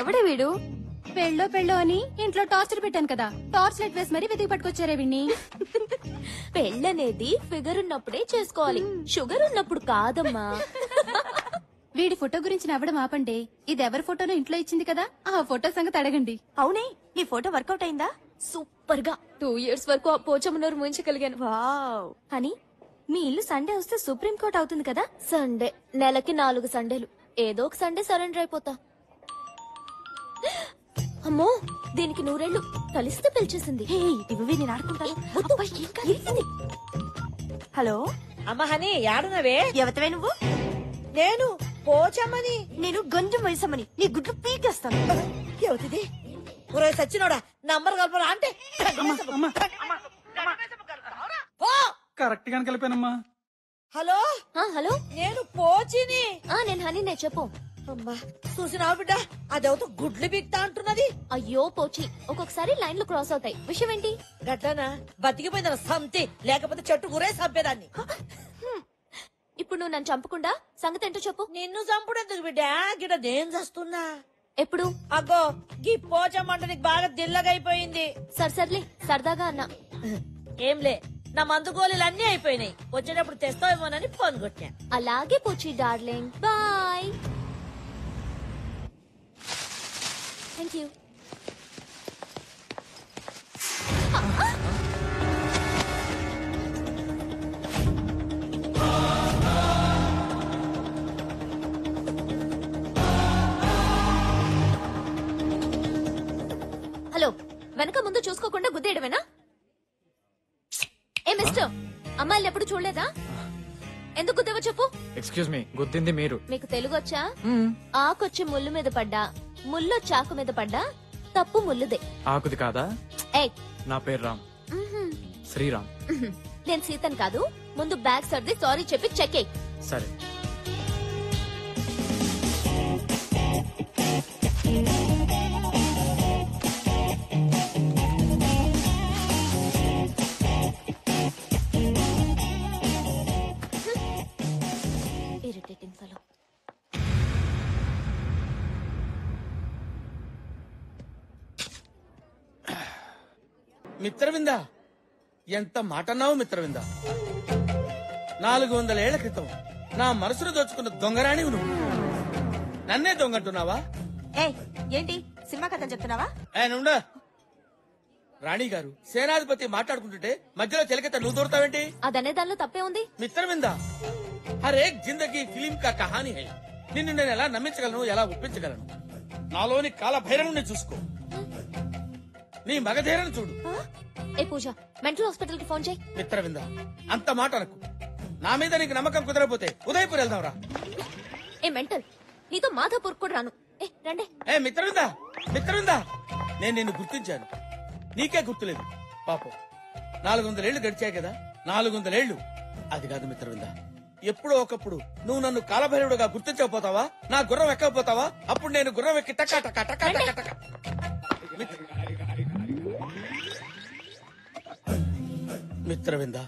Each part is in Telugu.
ఎవడే వీడు? పెళ్ళో పెళ్ళో అని ఇంట్లో టార్చర్ పెట్టాను కదా, టార్చ్ లైట్ వేసి మరీ వెతికి పట్టుకొచ్చారే విన్ని. పెళ్ళనేది ఫిగర్ ఉన్నప్పుడే చేసుకోవాలి, షుగర్ ఉన్నప్పుడు కాదమ్మా. వీడి ఫోటో గురించి నవ్వడం ఆపండి. ఇది ఎవరి ఫోటోనో ఇంట్లో ఇచ్చింది కదా, ఆ ఫోటో సంగతి అడగండి. అవునే, నీ ఫోటో వర్కౌట్ అయిందా? సూపర్ గా 2 years వరకు ఆ పోచమ్మనూరు ముంచగలిగాను. వావ్. అని మీ ఇల్లు సండే వస్తే సుప్రీం కోర్ట్ అవుతుంది కదా. సండే నెలకి 4 సండేలు, ఏదో ఒక సండే సరెండర్ అయిపోతా. అమ్మో, దీనికి 100 కలిస్తే పిలిచేసింది. నేను ఆడుకుంటాను. హలో అమ్మ హని, యాడునవే? ఎవతవే నువ్వు? నేను పోచమ్మని. నేను గంజం వయసమ్మని, నీ గుడ్లు పీకేస్తాను. ఎవతిది? ఒరే సచ్చినోడా, నంబర్ కలపరా అంటే కరెక్ట్ గానే కలిపానమ్మా. హలో హలో, నేను పోచిని. నేను హనీనే, చెప్పు. అమ్మా చూసినావు బిడ్డ, అదేవతో గుడ్లు బిక్తా అంటున్నది. అయ్యో పోచి, ఒక్కొక్కసారి లైన్లు క్రాస్ అవుతాయి. విషయం ఏంటి? గట్లనా? బతికిపోయిందన్న సంతి, లేకపోతే చెట్టు గురే చంపేదాన్ని. ఇప్పుడు నువ్వు నన్ను చంపకుండా సంగతి ఏంటో చెప్పు. నిన్ను చంపుడెందుకు బిడ్డ, గిడ నేను చస్తున్నా. ఎప్పుడు? అగ్గో గీ పోచమ్మంట నీకు బాగా దిల్లగైపోయింది. సర్లే, సరదాగా అన్నా. ఏంలే, నా మందు గోళీలు అన్ని అయిపోయినాయి. వచ్చేటప్పుడు తెస్తావేమోనని ఫోన్ కొట్టా. అలాగే పోచి darling, bye. Thank you. Hello, వెనక ముందు చూసుకోకుండా గుద్దేయడమేనా? ఏ మిస్టర్, అమ్మాయిలు ఎప్పుడు చూడలేదా? ఎందుకు గుద్దేవో చెప్పు. ఎక్స్క్యూజ్ మీ, గుద్దింది మీరు. మీకు తెలుగు వచ్చా? ఆకొచ్చి ముళ్ళు మీద పడ్డా, ముళ్ళు చాకు మీద పడ్డా, తప్పు ముళ్ళుదే. ఆకుది కాదా? ఏయ్, నా పేరు రామ్, శ్రీరామ్. నేను సీతన్ కాదు. ముందు బ్యాగ్ సర్ది సారీ చెప్పి చెక్ ఎయ్. సరే. Irritating fellow. మిత్రవిందా, ఎంత మాటన్నావు మిత్రవిందా. 400 ఏళ్ల క్రితం నా మనసును దోచుకున్న దొంగరాణివి నువ్వు. నన్నే దొంగంటున్నావా? ఏంటి సినిమా కథలు చెప్తున్నావా? నుండా రాణి గారు, సేనాధిపతి మాట్లాడుకుంటుంటే మధ్యలో చెలకెత్త నువ్వు దూరతావేంటి? అదనే దానిలో తప్పే ఉంది. మిత్రవిందా, హరేక్ జిందగీ ఫిలిం కా కహానీ హై. నిన్ను నేను ఎలా నమ్మించగలను, ఎలా ఒప్పించగలను? నాలోని కాల భైరవుని చూసుకో, నీ మగధీరను చూడు. ఏ పూజ, మెంటల్ హాస్పిటల్ కి ఫోన్ చేయి. మిత్రవిందా, అంత మాట అనకు. నా మీద నీకు నమ్మకం కుదరపోతే ఉదయపూర్ వెళ్దాంరా. ఏ మెంటల్, నీతో మాధాపూర్ కూడా రాను. రండి. మిత్రవిందా, మిత్రవిందా, నేను నిన్ను గుర్తించాను, నీకే గుర్తులేదు. పాపం 400 ఏళ్లు గడిచాయి కదా. 400 ఏళ్లు అది కాదు మిత్రవిందా. ఎప్పుడో ఒకప్పుడు నువ్వు నన్ను కాలభైరవుడుగా గుర్తించకపోతావా? నా గుర్రం ఎక్కకపోతావా? అప్పుడు నేను గుర్రం ఎక్కి టకా టకా టకా టకా టకా. మిత్రవిందా,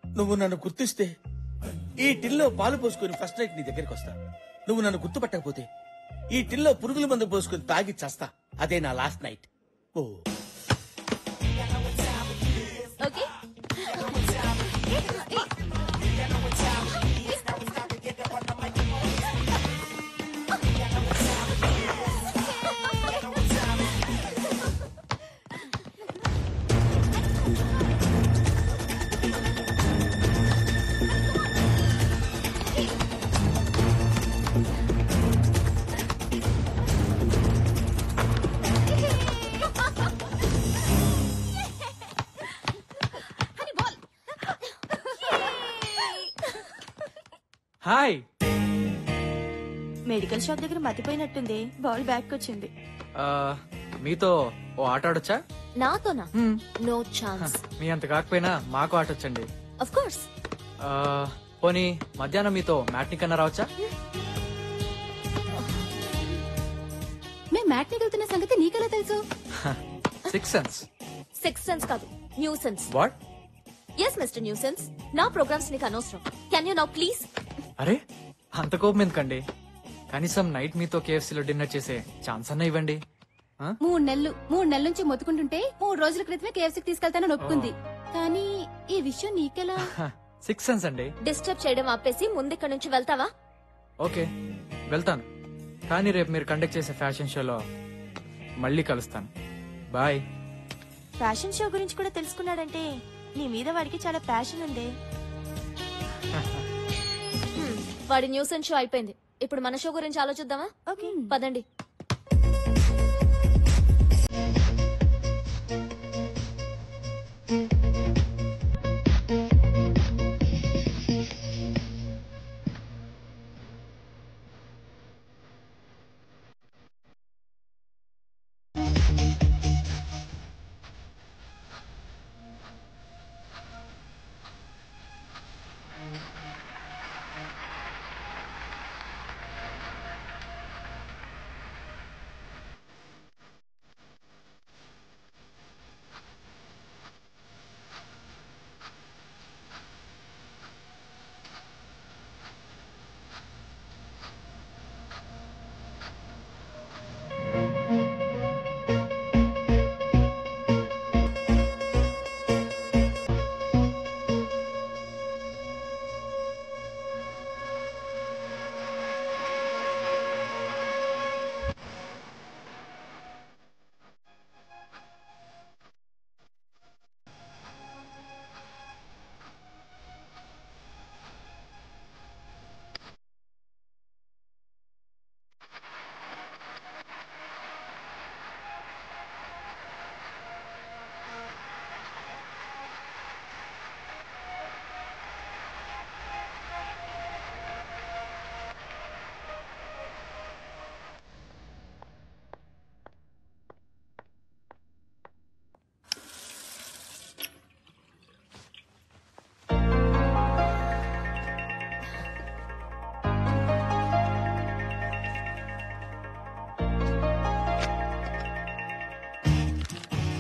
నువ్వు నన్ను గుర్తిస్తే ఈ టిల్లో పాలు పోసుకుని ఫస్ట్ నైట్ నీ దగ్గరికి వస్తా. నువ్వు నన్ను గుర్తుపట్టకపోతే ఈ టిల్లో పురుగుల మందు పోసుకుని తాగి చేస్తా. అదే నా లాస్ట్ నైట్. ఓ ఓకే. హాయ్. మెడికల్ షాప్ దగ్గర మతిపోయినట్టుంది, బాల్ బ్యాక్ వచ్చింది. మీతో ఓ ఆట ఆడొచ్చా? నాతోనా? No chance. మీ అంత కాకపోయినా మాకు ఆటొచ్చండి. Of course. పోనీ మధ్యాహ్నం మీతో మ్యాట్ని కన్నా రావచ్చా? మేము మ్యాట్ని వెళ్తున్న సంగతి నీకెలా తెలుసు? 6 సెన్స్. 6 సెన్స్ కాదు, nuisance. What? Yes mister nuisance, నా ప్రోగ్రామ్స్ నీకు అనవసరం. Can you now please? అరే, అంత కోపం ఎందుకండి? కనీసం నైట్ మీతో కేఎఫ్సీలో డిన్నర్ చేసే ఛాన్స్ అన్న ఇవ్వండి. 3 నెలల నుంచి మొత్తుకుంటుంటే 3 రోజుల క్రితమే కేఎఫ్సీకి తీసుకెళ్తానని ఒప్పుకుంది. కానీ ఈ విషయం నీకెలా? 6 సెన్స్ అండి. డిస్టర్బ్ చేయడం ఆపేసి ముందిక్కడ నుంచి వెళ్తావా? ఓకే వెళ్తాను, కానీ రేపు మీరు కండక్ట్ చేసే ఫ్యాషన్ షోలో మళ్ళీ కలుస్తాను. బాయ్. ఫ్యాషన్ షో గురించి కూడా తెలుసుకున్నాడంటే నీ మీద వాడికి చాలా ప్యాషన్ ఉంది. వాడి న్యూస్ అండ్ షో అయిపోయింది. ఇప్పుడు మన షో గురించి ఆలోచిద్దామా? ఓకే పదండి.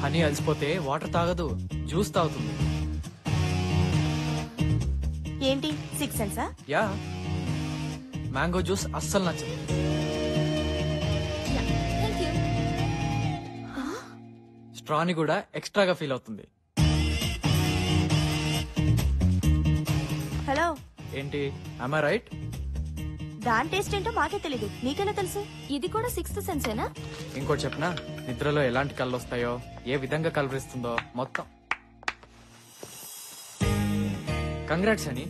హనీ అలసిపోతే వాటర్ తాగదు, జ్యూస్ తాగుతుంది. ఏంటి 6 సెన్సా? యా, మ్యాంగో జ్యూస్ అస్సలు నచ్చదు. స్ట్రాని కూడా ఎక్స్ట్రాగా ఫీల్ అవుతుంది. హలో, ఏంటి, am I రైట్? దాని టేస్ట్ ఏంటో మాకే తెలీదు, నీకెలా తెలుసు? ఇది కూడా 6th సెన్సేనా? ఇంకోటి చెప్పనా, నిద్రలో ఎలాంటి కళ్ళు వస్తాయో, ఏ విధంగా కలవరిస్తుందో మొత్తం. కంగ్రాట్స్ అని,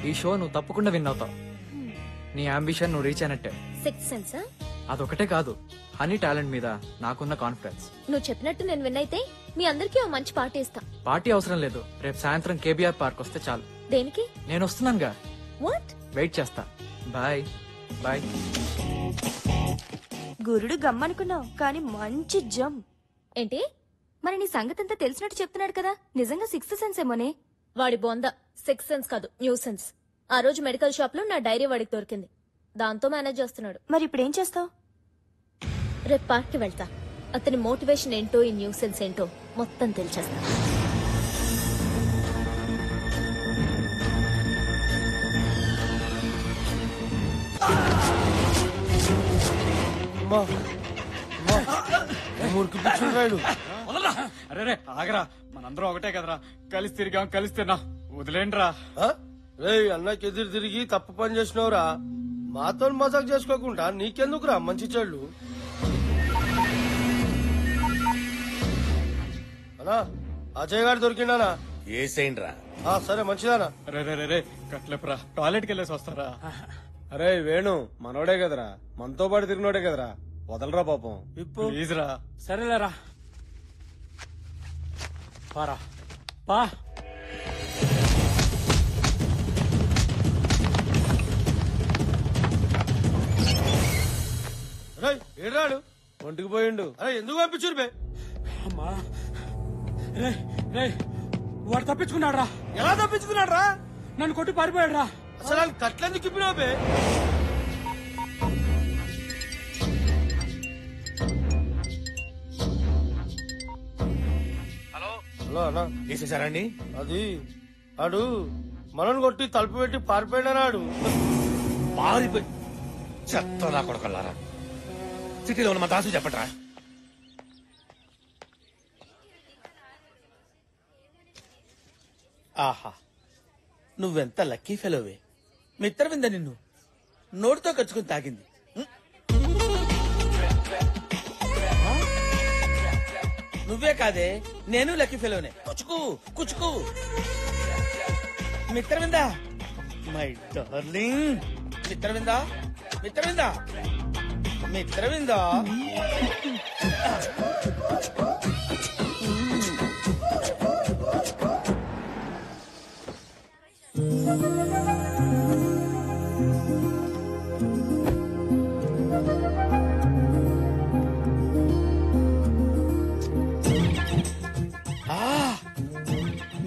ఈ షో నువ్వు తప్పకుండా విన్ అవుతావు. నీ అంబిషన్ నువ్వు రీచ్ అయినట్టే. 6th సెన్సా? అదొకటే కాదు, హనీ టాలెంట్ మీద నాకున్న కాన్ఫిడెన్స్. నువ్వు చెప్పినట్టు నేను విన్ అయితే మీ అందరికీ ఓ మంచి పార్టీ ఇస్తా. పార్టీ అవసరం లేదు, రేపు సాయంత్రం కేబీఆర్ పార్క్ వస్తే చాలు. దేనికి? నేను వస్తున్నానుగా, వాట్? వెయిట్ చేస్తా. Bye bye. గురుడు గమ్మనుకున్నావు కానీ మంచి జమ్. ఏంటి? మరి నీ సంగతంతా తెలిసినట్టు చెప్తున్నాడు కదా, నిజంగా 6th సెన్స్ ఏమోనే? వాడి బొంద 6th సెన్స్ కాదు, న్యూ సెన్స్. ఆ రోజు మెడికల్ షాప్ లో నా డైరీ వాడికి దొరికింది, దాంతో మేనేజ్ చేస్తున్నాడు. మరి ఇప్పుడు ఏం చేస్తావు? రేపు పార్క్ కి వెళ్తా, అతని మోటివేషన్ ఏంటో ఈ న్యూ సెన్స్ ఏంటో మొత్తం తెలిచేస్తా. అరే ఆగరా, మనందరం ఒకటే కదరా, కలిసి తిరిగాం కలిసి తిన్నాం, వదిలేండ్రా. రే అన్నకి ఎదురు తిరిగి తప్పు పని చేసినవురా, మాతో మజాక్ చేసుకోకుండా నీకెందుకురా మంచి చెళ్ళు. అన్నా అజయ్ గారు దొరికిండానా? ఏసేండ్రా. సరే మంచిదానా. రే రే రే రే కట్లేపురా, టాయిలెట్కి వెళ్ళేసి వస్తారా? అరే వేణు మనోడే కదరా, మనతో పాటు తిరిగినోడే కదరా, వదలరా పాపం. ఇప్పుడు ప్లీజ్ రా. సరేలేరా, పారా పా. ఏడాడు ఒంటికి పోయిండు. అరే ఎందుకు పంపించురు బే? అమ్మా రే రే, వాడు తప్పించుకున్నాడు రా. ఎలా తప్పించుకున్నాడు రా? నన్ను కొట్టి పారిపోయాడు రా. అసలు వాళ్ళు కట్లెందుకు ఇప్పినావు బే? హలో అన్నా, వేసేసారండి? అది ఆడు మనల్ని కొట్టి తలుపు పెట్టి పారిపోయినాడు. పారిపోయి చెత్తలా కొడకల్లారా సిటీలో ఉన్న మా దాసు చెప్పట్రా. ఆహా, నువ్వెంత లక్కీ ఫెలోవే. మిత్రవింద నిన్ను నోటితో కచ్చుకుని తాగింది. నువ్వే కాదే, నేను లక్కీ ఫెలోనే. కుచుకు కుచుకు. Mitravinda, my darling. Mitravinda, Mitravinda, Mitravinda.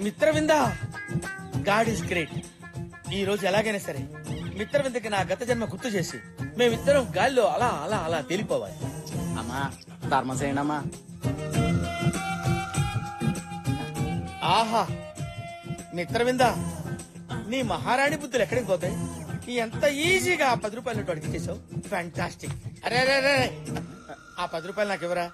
Mitravinda, God is great. ఈ రోజు ఎలాగైనా సరే మిత్రవిందకి నా గత జన్మ గుర్తు చేసి మేమిద్దరం గాల్లో అలా అలా అలా తేలిపోవాలి. అమ్మా ధర్మం చేయండి అమ్మా. ఆహా, మిత్రవింద, నీ మహారాణి బుద్ధులు ఎక్కడికి పోతాయి? ఎంత ఈజీగా ఆ 10 రూపాయలు అడిగి చేసావు. ఫ్యాంటాస్టిక్. అరే అరే అరే, ఆ 10 రూపాయలు నాకు ఇవ్వరా.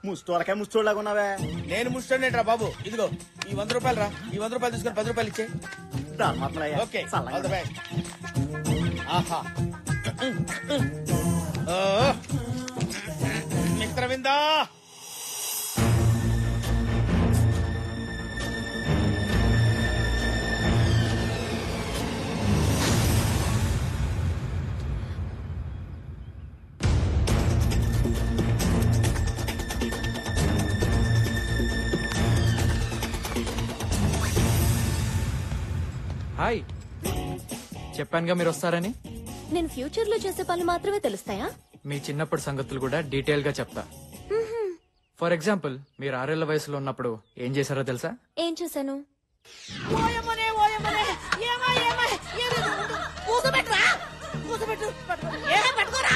ముష్టోళ్ళకే ముష్టోళ్ళగా ఉన్నావే. నేను ముష్టోనేట్రా బాబు. ఇదిగో ఈ 100 రూపాయలు రా. ఈ 100 రూపాయలు తీసుకొని 10 రూపాయలు ఇచ్చే. Okay, all the best. ఆహా, ఓ మిత్రవిందా. హాయ్, చెప్పానుగా మీరు వస్తారని. నేను ఫ్యూచర్ లో చేసే పనులు మాత్రమే తెలుస్తాయా? మీ చిన్నప్పుడు సంగతులు కూడా డీటెయిల్ గా చెప్తా. ఫర్ ఎగ్జాంపుల్, మీరు 6 ఏళ్ల వయసులో ఉన్నప్పుడు ఏం చేశారో తెలుసా? ఏం చేశాను? ఓయమ్మనే, ఓయమ్మనే, ఏమా, ఏమా, ఏమి ఇది? కూసబెట్టురా, కూసబెట్టు, పట్టుకో. పట్టుకోరా.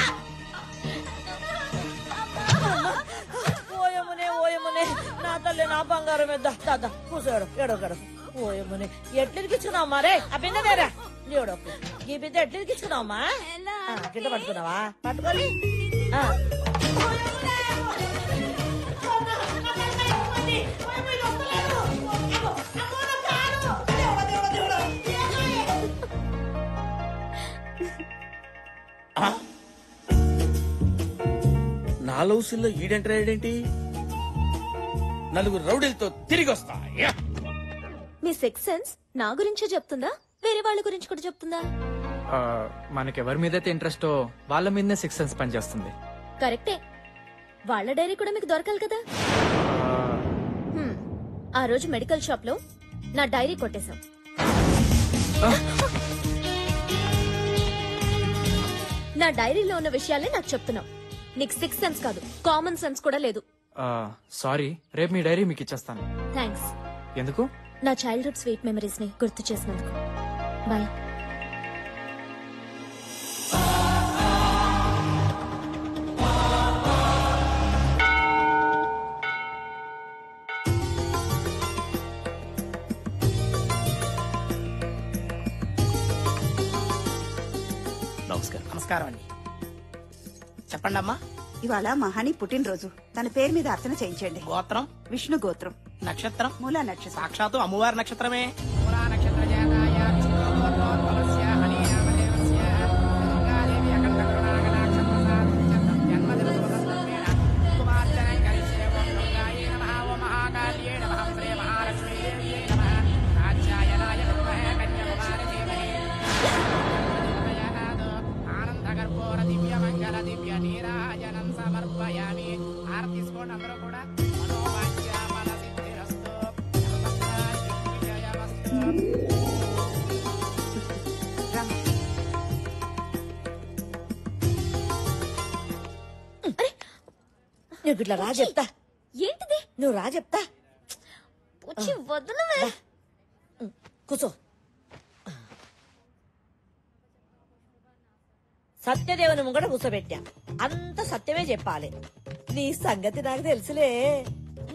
ఓయమ్మనే, ఓయమ్మనే, నా తల్లి, నా బంగారం ఎద్దా. దాదా కూసాడు, ఏడోగాడు. ఓయమ్మనే, ఎట్లెదికిచ్చుకున్నావు మరే? ఆ బిందె వేరా ఏడోకు. ఈ బిందె ఎట్లెదికిచ్చుకున్నావమ్మా? కింద పట్టుకున్నావా? పట్టుకోలి. నా లౌసుల్లో ఈడెంటరాడేంటి? నలుగురు రౌడీలతో తిరిగి వస్తా. యా. మీ సిక్స్ సెన్స్ నా గురించే చెప్తుందా, వేరే వాళ్ళ గురించి కూడా చెప్తుందా? మనకెవరి మీదైతే ఇంట్రెస్టో వాళ్ళ మీదనే 6 సెన్స్ పనిచేస్తుంది. కరెక్టే. వాళ్ళ డైరీ కూడా మీకు దొరకాలి కదా. ఆ రోజు మెడికల్ షాప్ లో నా డైరీ కొట్టేశాం. నా డైరీలో ఉన్న విషయాలే నాకు చెప్తున్నావు. నీకు 6 సెన్స్ కాదు, కామన్ సెన్స్ కూడా లేదు. సారీ, రేపు మీ డైరీ మీకు ఇచ్చేస్తాను. థ్యాంక్స్. ఎందుకు? నా చైల్డ్హుడ్ స్వీట్ మెమరీస్ ని గుర్తు చేసినందుకు. బాయ్. నమస్కారం. నమస్కారం అండి. చెప్పండి అమ్మా. ఇవాళ మహాని పుట్టినరోజు. తన పేరు మీద అర్చన చేయించండి. గోత్రం విష్ణు గోత్రం. నక్షత్రం మూలా నక్షత్రం. సాక్షాత్తు అమ్మవారి నక్షత్రమే. నువ్వు ఇట్లా రా చెప్తా. ఏంటిది? నువ్వు రా చెప్తా. వదలవే. కూర్చో. సత్యదేవుని ముంగట కూర్చోబెట్టా. అంత సత్యమే చెప్పాలి. నీ సంగతి నాకు తెలుసులే.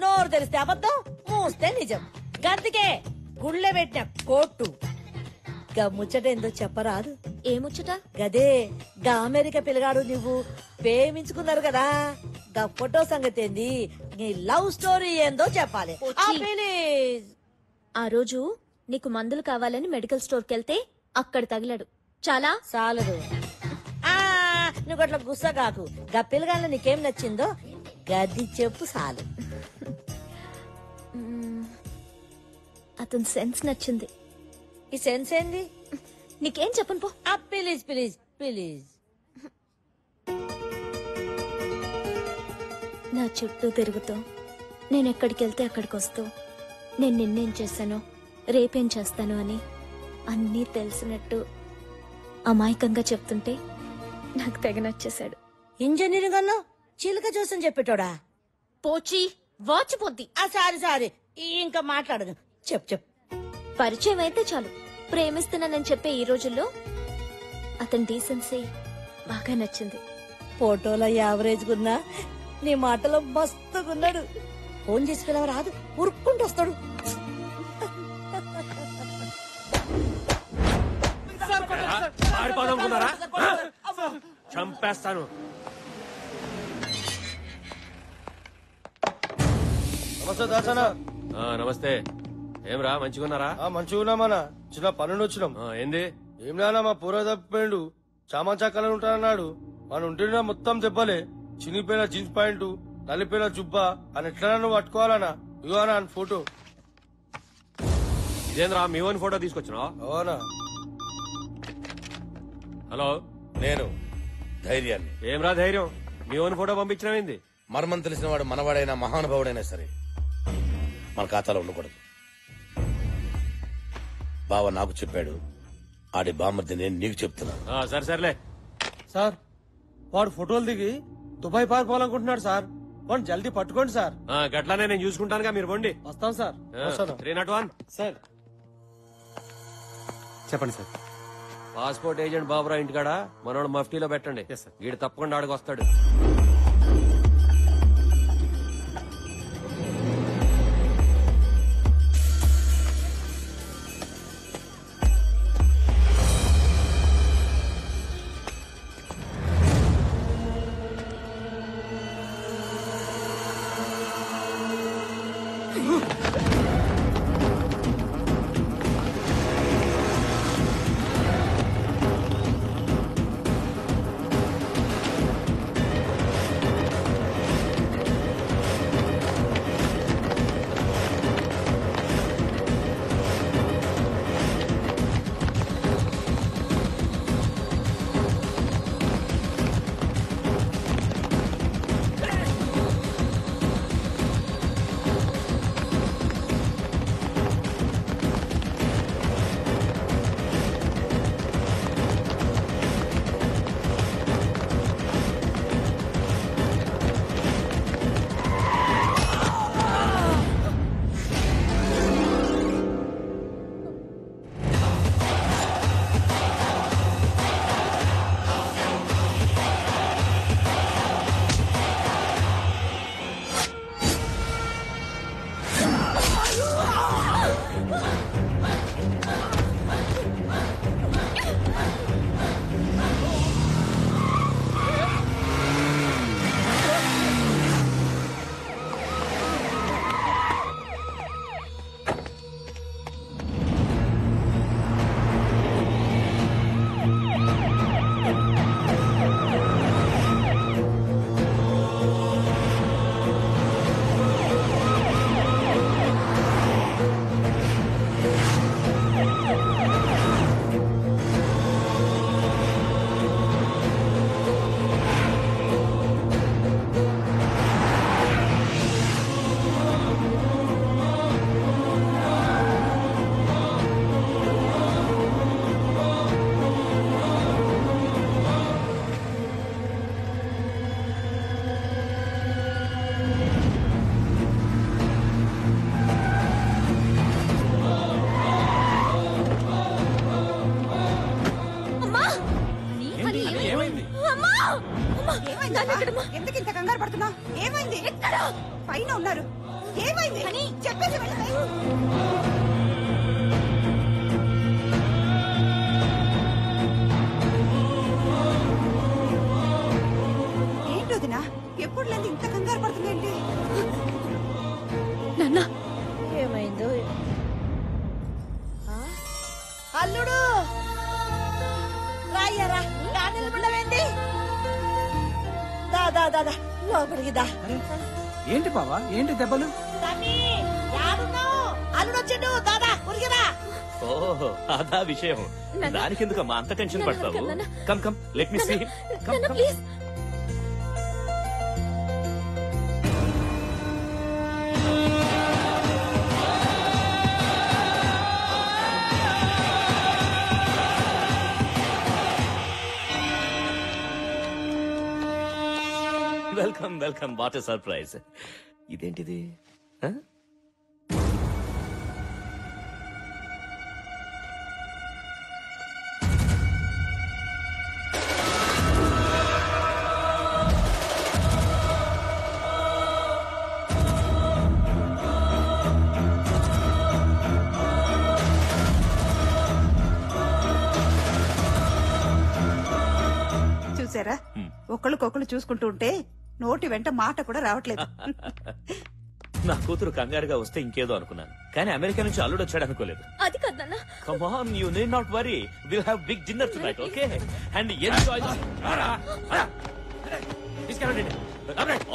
నోరు తెలిస్తే అబద్ధం, మూస్తే నిజం. గందుకే గుళ్ళె పెట్టిన కోట్టు. గమ్ముచ్చట ఏందో చెప్పరాదు. ఏముచ్చట? గదే గా అమెరికా పిల్లగాడు నువ్వు ప్రేమించుకున్నారు కదా, గా ఫోటో సంగతి ఏంది, నీ లవ్ స్టోరీ ఏందో చెప్పాలి. ఆ, ప్లీజ్. ఆ రోజు నీకు మందులు కావాలని మెడికల్ స్టోర్కి వెళ్తే అక్కడ తగిలాడు. చాలా చాలదు. నువ్వు అట్లా గుస్సా కాకు. గా పిల్లగాళ్ళ నీకేం నచ్చిందో గది చెప్పు చాలు. అతని సెన్స్ నచ్చింది. ఈ సెన్స్ ఏంది? నీకేం చెప్పను పో. Please please please. నా చుట్టూ తిరుగుతూ నేను ఎక్కడికి వెళ్తే అక్కడికి వస్తూ నేను నిన్నేం చేశానో రేపేం చేస్తాను అని అన్నీ తెలిసినట్టు అమాయకంగా చెప్తుంటే నాకు తెగ నచ్చేశాడు. ఇంజనీరింగ్ అన్నా చిలుక చూసని చెప్పేటోడా? పోచి వాచిపోద్ది. సారీ ఇంకా మాట్లాడదు. చెప్పు. పరిచయం అయితే చాలు ప్రేమిస్తున్నానని చెప్పే ఈ రోజుల్లో అతని డీసెన్సీ బాగా నచ్చింది. ఫోటోలో యావరేజ్ గున్నా, నీ మాటలో మస్తుగున్నాడు. ఫోన్ చేసి పిలవ రాదు, ఉరుక్కుంటూ వస్తాడు. చంపేస్తాను. నమస్తే దాసనా. నమస్తే. ఏమ్రా మంచిగున్నారా? మంచిగున్నామన్నా. చిన్న పనుండి వచ్చినాం. ఏంది? ఏం నానా మా పూర్వ తప్పిపోయిండు. చామంచా కలర్ ఉంటానన్నాడు. మన ఉంటున్నా మొత్తం దెబ్బలే. చినిపోయిన జీన్స్ ప్యాంటు, నలిపోయిన జుబ్బా అని ఎట్లా నువ్వు పట్టుకోవాలనా? ఇగో అన్న ఫోటో. ఇదేంద్రా మీ ఓన్ ఫోటో తీసుకొచ్చినా? అవునా. హలో, నేను ధైర్యాన్ని. ఏమ్రా ధైర్యం? మీ ఓన్ ఫోటో పంపించినవింది? మర్మం తెలిసిన వాడు మనవాడైనా మహానుభావుడైనా సరే మన ఖాతాలో ఉండకూడదు. బావ నాకు చెప్పాడు, ఆడి బామ్మర్ది నేను నీకు చెప్తున్నా. సరేలే సార్, వాడు ఫోటోలు దిగి దుబాయ్ పారిపోవాలనుకుంటున్నాడు సార్. వాడు జల్దీ పట్టుకోండి సార్. గట్లానే నేను చూసుకుంటానుగా, మీరు పోండి. వస్తాం సార్. 301 సార్ చెప్పండి సార్. పాస్పోర్ట్ ఏజెంట్ బాబురా ఇంటికాడ మనోడు మఫ్టీలో పెట్టండి. వీడు తప్పకుండా ఆడికి వస్తాడు. ఎందుకు ఇంత కంగారు పడుతున్నావు? ఏమైంది? పైన ఉన్నారు. ఏమైంది చెప్పేసి వెళ్ళండి. దా దా దా లోపలికి దా ఏంటి బావా ఏంటి దెబ్బలు తమ్మి, యాడున్నావ్? అల్లుడు వచ్చిండు దాదా ఉరిగిరా. ఓహో అదా విషయం. దానికెందుకమ్మా అంత టెన్షన్ పడతావు? Come come let me see. Please. Welcome welcome. What a surprise. ఇదేంటిది? ఆ? చూసారా ఒకళ్ళకొకళ్ళు చూసుకుంటూ ఉంటే నోటి వెంట మాట కూడా రావట్లేదు. నా కూతురు కంగారుగా వస్తే ఇంకేదో అనుకున్నాను, కానీ అమెరికా నుంచి అల్లుడు వచ్చాడు అనుకోలేదు. అది కదన్నా. Come on, you need not worry. We'll have big dinner tonight, okay? And enjoy.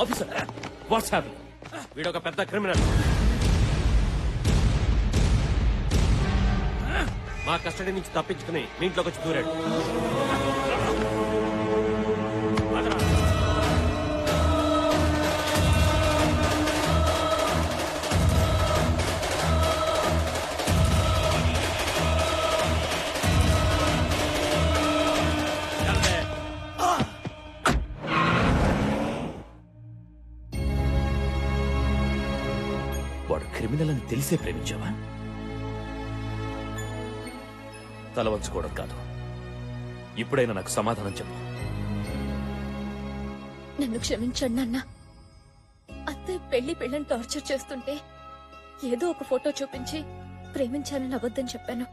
Officer, what's happening? వీడొక పెద్ద క్రిమినల్. మా కస్టడీ నుంచి తప్పించుకుని మీ ఇంట్లోకి వచ్చి దూరాడు. వాడు క్రిమినల్ అని తెలిసే ప్రేమించావా? తల వంచుకోవడం కాదు. ఇప్పుడైనా నాకు సమాధానం చెప్పు. నన్ను క్షమించండి నాన్న. అత్తయ్య పెళ్లిని టార్చర్ చేస్తుంటే ఏదో ఒక ఫోటో చూపించి ప్రేమించానని అబద్ధం చెప్పాను.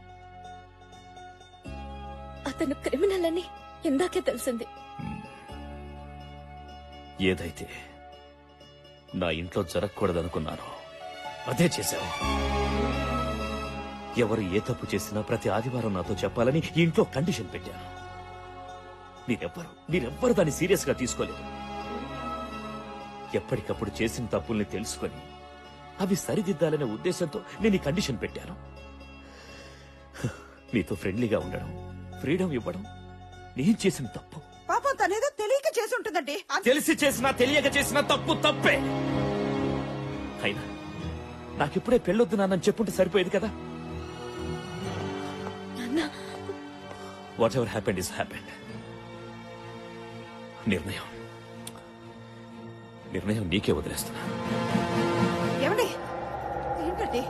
అతను క్రిమినల్ అని ఇందాకే తెలిసింది. ఏదైతే నా ఇంట్లో జరగకూడదనుకున్నాను అదే చేశావు. ఎవరు ఏ తప్పు చేసినా ప్రతి ఆదివారం నాతో చెప్పాలని ఇంట్లో కండిషన్ పెట్టాను. మీరెవ్వరు దాన్ని సీరియస్ గా తీసుకోలేదు. ఎప్పటికప్పుడు చేసిన తప్పుల్ని తెలుసుకొని అవి సరిదిద్దాలనే ఉద్దేశంతో నేను ఈ కండిషన్ పెట్టాను. మీతో ఫ్రెండ్లీగా ఉండడం, ఫ్రీడమ్ ఇవ్వడం నేను చేసిన తప్పు. పాపం తనేదో తెలియక చేసి ఉంటుందండి. తెలిసి చేసినా తెలియక చేసినా తప్పు తప్పే. అయినా నాకిప్పుడే పెళ్ళొద్దు నాన్నని చెప్పుంటే సరిపోయేది కదా. What ever happened is happened. నిర్ణయం నీకే వదిలేస్తున్నా. ఏమండి ఏంటండి